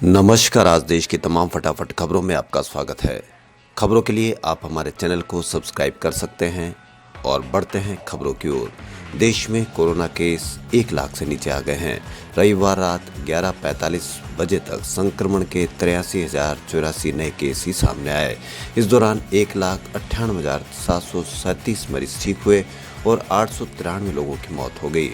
नमस्कार। आज देश की तमाम फटाफट खबरों में आपका स्वागत है। खबरों के लिए आप हमारे चैनल को सब्सक्राइब कर सकते हैं और बढ़ते हैं खबरों की ओर। देश में कोरोना केस 1 लाख से नीचे आ गए हैं। रविवार रात 11:45 बजे तक संक्रमण के 83,084 नए केस ही सामने आए। इस दौरान 1,98,737 मरीज ठीक हुए और 893 लोगों की मौत हो गई।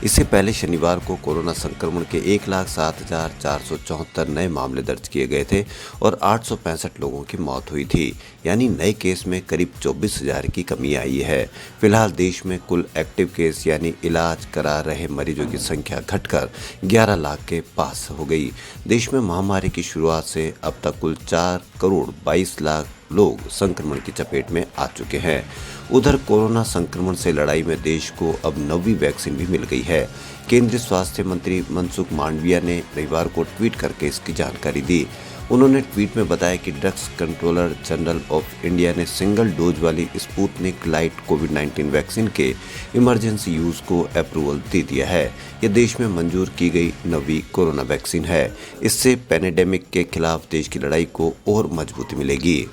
इससे पहले शनिवार को कोरोना संक्रमण के 1,07,474 नए मामले दर्ज किए गए थे और 865 लोगों की मौत हुई थी, यानी नए केस में करीब 24,000 की कमी आई है। फिलहाल देश में कुल एक्टिव केस यानी इलाज करा रहे मरीजों की संख्या घटकर 11 लाख के पास हो गई। देश में महामारी की शुरुआत से अब तक कुल 4 करोड़ 22 लाख लोग संक्रमण की चपेट में आ चुके हैं। उधर कोरोना संक्रमण से लड़ाई में देश को अब 9वीं वैक्सीन भी मिल गई है। केंद्रीय स्वास्थ्य मंत्री मनसुख मांडविया ने रविवार को ट्वीट करके इसकी जानकारी दी। उन्होंने ट्वीट में बताया कि drugs controller general of India ने सिंगल डोज वाली स्पुतनिक लाइट कोविड-19 वैक्सीन के इमरजेंसी यूज को अप्रूवल दे दिया है। यह देश में मंजूर की गई 9वीं कोरोना वैक्सीन है। इससे पैंडेमिक के खिलाफ देश की लड़ाई को और मजबूती मिलेगी।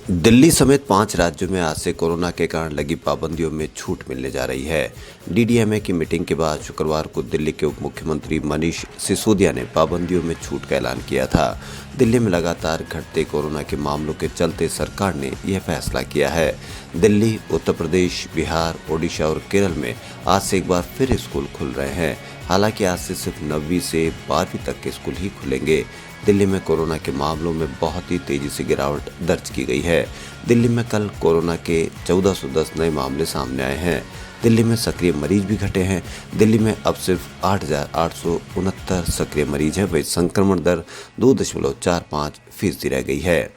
दिल्ली समेत 5 राज्यों में आज से कोरोना के कारण लगी पाबंदियों में छूट मिलने जा रही है। डीडीएमए की मीटिंग के बाद शुक्रवार को दिल्ली के उप मुख्यमंत्री मनीष सिसोदिया ने पाबंदियों में छूट का ऐलान किया था। दिल्ली में लगातार घटते कोरोना के मामलों के चलते सरकार ने यह फैसला किया है। दिल्ली, उत्तर प्रदेश, बिहार, ओडिशा और केरल में आज से एक बार फिर स्कूल खुल रहे हैं। हालांकि आज से सिर्फ 9वीं से 12वीं तक के स्कूल ही खुलेंगे। दिल्ली में कोरोना के मामलों में बहुत ही तेजी से गिरावट दर्ज की गई है। दिल्ली में कल कोरोना के 1410 नए मामले सामने आए हैं। दिल्ली में सक्रिय मरीज भी घटे हैं। दिल्ली में अब सिर्फ 8,869 सक्रिय मरीज हैं। वही संक्रमण दर 2.45% रह गई है।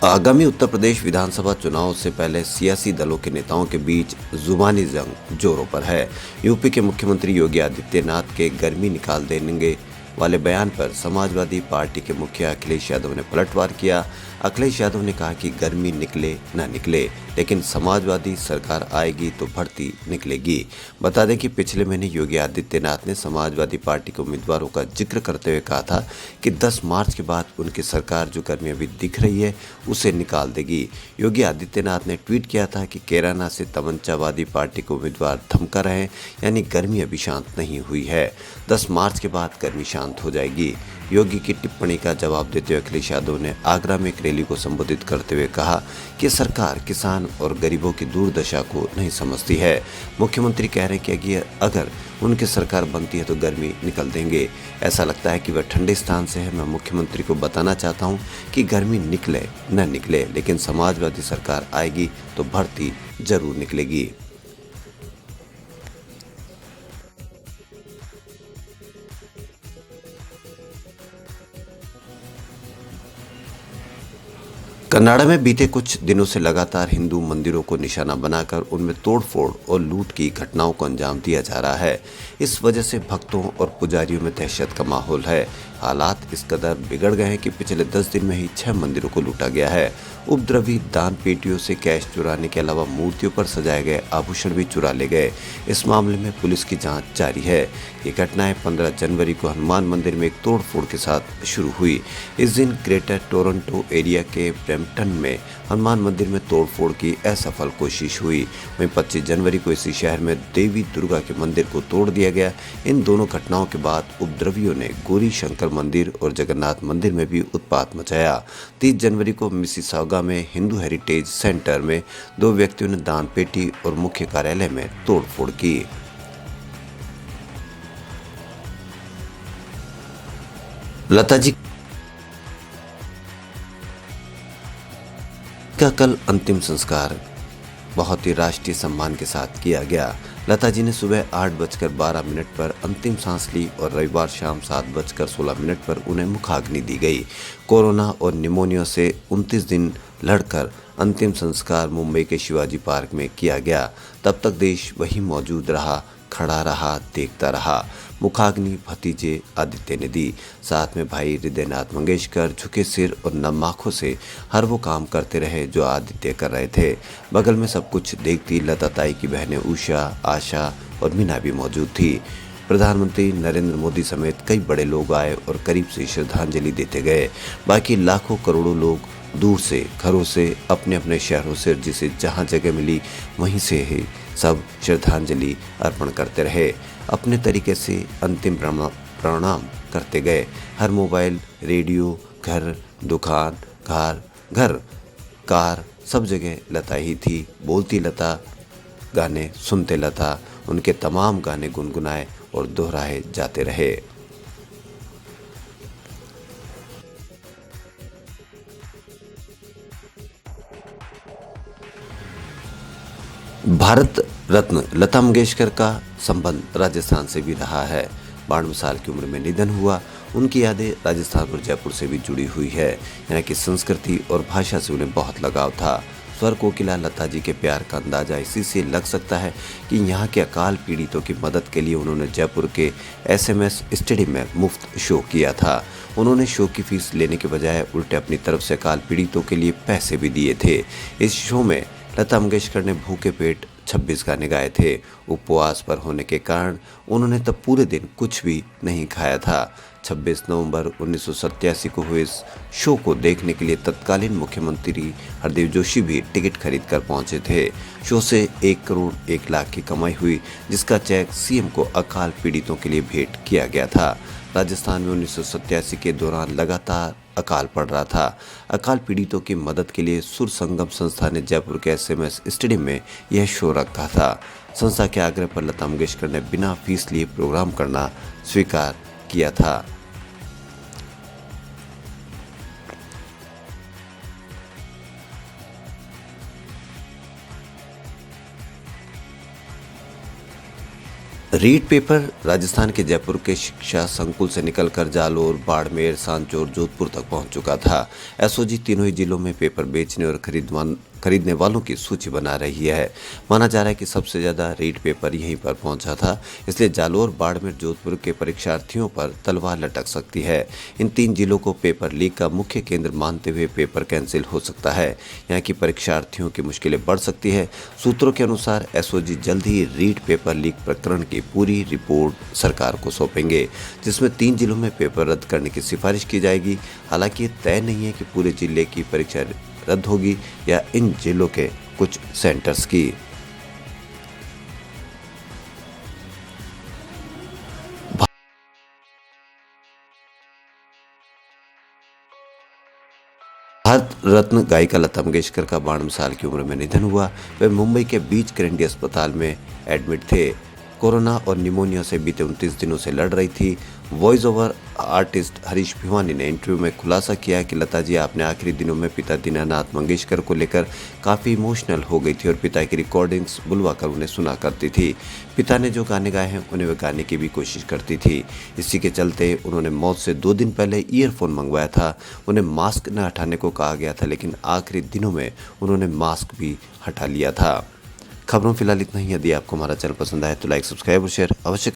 आगामी उत्तर प्रदेश विधानसभा चुनाव से पहले सियासी दलों के नेताओं के बीच जुबानी जंग जोरों पर है। यूपी के मुख्यमंत्री योगी आदित्यनाथ के गर्मी निकाल देंगे वाले बयान पर समाजवादी पार्टी के मुखिया अखिलेश यादव ने पलटवार किया। अखिलेश यादव ने कहा कि गर्मी निकले न निकले, लेकिन समाजवादी सरकार आएगी तो भर्ती निकलेगी। बता दें कि पिछले महीने योगी आदित्यनाथ ने समाजवादी पार्टी के उम्मीदवारों का जिक्र करते हुए कहा था कि 10 मार्च के बाद उनकी सरकार जो गर्मी अभी दिख रही है उसे निकाल देगी। योगी आदित्यनाथ ने ट्वीट किया था कि कैराना से तमंचावादी पार्टी के उम्मीदवार धमका रहे हैं, यानी गर्मी अभी शांत नहीं हुई है। 10 मार्च के बाद गर्मी शांत हो जाएगी। योगी की टिप्पणी का जवाब देते हुए अखिलेश यादव ने आगरा में एक रैली को संबोधित करते हुए कहा कि सरकार किसान और गरीबों की दुर्दशा को नहीं समझती है। मुख्यमंत्री कह रहे हैं कि अगर उनकी सरकार बनती है तो गर्मी निकल देंगे। ऐसा लगता है कि वह ठंडे स्थान से है। मैं मुख्यमंत्री को बताना चाहता हूं कि गर्मी निकले न निकले, लेकिन समाजवादी सरकार आएगी तो भर्ती जरूर निकलेगी। कनाडा में बीते कुछ दिनों से लगातार हिंदू मंदिरों को निशाना बनाकर उनमें तोड़फोड़ और लूट की घटनाओं को अंजाम दिया जा रहा है। इस वजह से भक्तों और पुजारियों में दहशत का माहौल है। हालात इस कदर बिगड़ गए हैं कि पिछले 10 दिन में ही 6 मंदिरों को लूटा गया है। उपद्रवी दान पेटियों से कैश चुराने के अलावा मूर्तियों पर सजाए गए आभूषण भी चुरा ले गए। इस मामले में पुलिस की जांच जारी है। ये घटनाएं 15 जनवरी को हनुमान मंदिर में एक तोड़फोड़ के साथ शुरू हुई। इस दिन ग्रेटर टोरंटो एरिया के ब्रैम्पटन में हनुमान मंदिर में तोड़फोड़ की असफल कोशिश हुई। वहीं 25 जनवरी को इसी शहर में देवी दुर्गा के मंदिर को तोड़ दिया गया। इन दोनों घटनाओं के बाद उपद्रवियों ने गौरी शंकर मंदिर और जगन्नाथ मंदिर में भी उत्पात मचाया। 30 जनवरी को मिसिसागा में हिंदू हेरिटेज सेंटर में 2 व्यक्तियों ने दान पेटी और मुख्य कार्यालय में तोड़फोड़ की। लता जी का कल अंतिम संस्कार बहुत ही राष्ट्रीय सम्मान के साथ किया गया। लता जी ने सुबह 8:12 पर अंतिम सांस ली और रविवार शाम 7:16 पर उन्हें मुखाग्नि दी गई। कोरोना और निमोनिया से 29 दिन लड़कर अंतिम संस्कार मुंबई के शिवाजी पार्क में किया गया। तब तक देश वहीं मौजूद रहा खड़ा रहा, देखता रहा। मुखाग्नि भतीजे आदित्य ने दी। साथ में भाई हृदयनाथ मंगेशकर झुके सिर और नम आंखों से हर वो काम करते रहे जो आदित्य कर रहे थे। बगल में सब कुछ देखती लता ताई की बहनें उषा, आशा और मीना भी मौजूद थी। प्रधानमंत्री नरेंद्र मोदी समेत कई बड़े लोग आए और करीब से श्रद्धांजलि देते गए। बाकी लाखों करोड़ों लोग दूर से, घरों से, अपने अपने शहरों से, जिसे जहां जगह मिली वहीं से ही सब श्रद्धांजलि अर्पण करते रहे। अपने तरीके से अंतिम प्रणाम करते गए। हर मोबाइल, रेडियो, घर, दुकान, घर, कार, सब जगह लता ही थी। बोलती लता, गाने सुनते लता, उनके तमाम गाने गुनगुनाए और दोहराए जाते रहे। भारत रत्न लता मंगेशकर का संबंध राजस्थान से भी रहा है। 92 साल की उम्र में निधन हुआ। उनकी यादें राजस्थान और जयपुर से भी जुड़ी हुई है। यहाँ की संस्कृति और भाषा से उन्हें बहुत लगाव था। स्वर कोकिला लता जी के प्यार का अंदाजा इसी से लग सकता है कि यहाँ के अकाल पीड़ितों की मदद के लिए उन्होंने जयपुर के SMS स्टेडियम में मुफ्त शो किया था। उन्होंने शो की फीस लेने के बजाय उल्टे अपनी तरफ से अकाल पीड़ितों के लिए पैसे भी दिए थे। इस शो में लता मंगेशकर ने भूखे पेट 26 गाने गाए थे। उपवास पर होने के कारण उन्होंने तब पूरे दिन कुछ भी नहीं खाया था। 26 नवंबर 1987 को हुए इस शो को देखने के लिए तत्कालीन मुख्यमंत्री हरदीप जोशी भी टिकट खरीद कर पहुंचे थे। शो से 1 करोड़ 1 लाख की कमाई हुई, जिसका चेक CM को अकाल पीड़ितों के लिए भेंट किया गया था। राजस्थान में 1987 के दौरान लगातार अकाल पड़ रहा था। अकाल पीड़ितों की मदद के लिए सुर संगम संस्था ने जयपुर के SMS स्टेडियम में यह शो रखा था। संस्था के आग्रह पर लता मंगेशकर ने बिना फीस लिए प्रोग्राम करना स्वीकार किया था। रीड पेपर राजस्थान के जयपुर के शिक्षा संकुल से निकलकर जालोर, बाड़मेर, सांचौर, जोधपुर तक पहुंच चुका था। SOG तीनों ही जिलों में पेपर बेचने और खरीदने वालों की सूची बना रही है। माना जा रहा है कि सबसे ज़्यादा रीड पेपर यहीं पर पहुंचा था, इसलिए जालोर, बाड़मेर, जोधपुर के परीक्षार्थियों पर तलवार लटक सकती है। इन 3 जिलों को पेपर लीक का मुख्य केंद्र मानते हुए पेपर कैंसिल हो सकता है। यहाँ की परीक्षार्थियों की मुश्किलें बढ़ सकती है। सूत्रों के अनुसार SOG जल्द ही रीड पेपर लीक प्रकरण की पूरी रिपोर्ट सरकार को सौंपेंगे, जिसमें 3 जिलों में पेपर रद्द करने की सिफारिश की जाएगी। हालांकि ये तय नहीं है कि पूरे जिले की परीक्षा रद्द होगी या इन जिलों के कुछ सेंटर्स की। भारत रत्न गायिका लता मंगेशकर का 92 साल की उम्र में निधन हुआ। वे मुंबई के बीच कैंडी अस्पताल में एडमिट थे। कोरोना और निमोनिया से बीते 29 दिनों से लड़ रही थी। Voice over artist Harish Bhiwani ने इंटरव्यू में खुलासा किया कि लता जी अपने आखिरी दिनों में पिता दीनानाथ मंगेशकर को लेकर काफ़ी इमोशनल हो गई थी और पिता की रिकॉर्डिंग्स बुलवाकर उन्हें सुना करती थी। पिता ने जो गाने गाए हैं उन्हें वे गाने की भी कोशिश करती थी। इसी के चलते उन्होंने मौत से 2 दिन पहले ईयरफोन मंगवाया था। उन्हें मास्क न हटाने को कहा गया था, लेकिन आखिरी दिनों में उन्होंने मास्क भी हटा लिया था। खबरों फिलहाल इतना ही। यदि आपको हमारा चैनल पसंद आए तो लाइक, सब्सक्राइब और शेयर अवश्य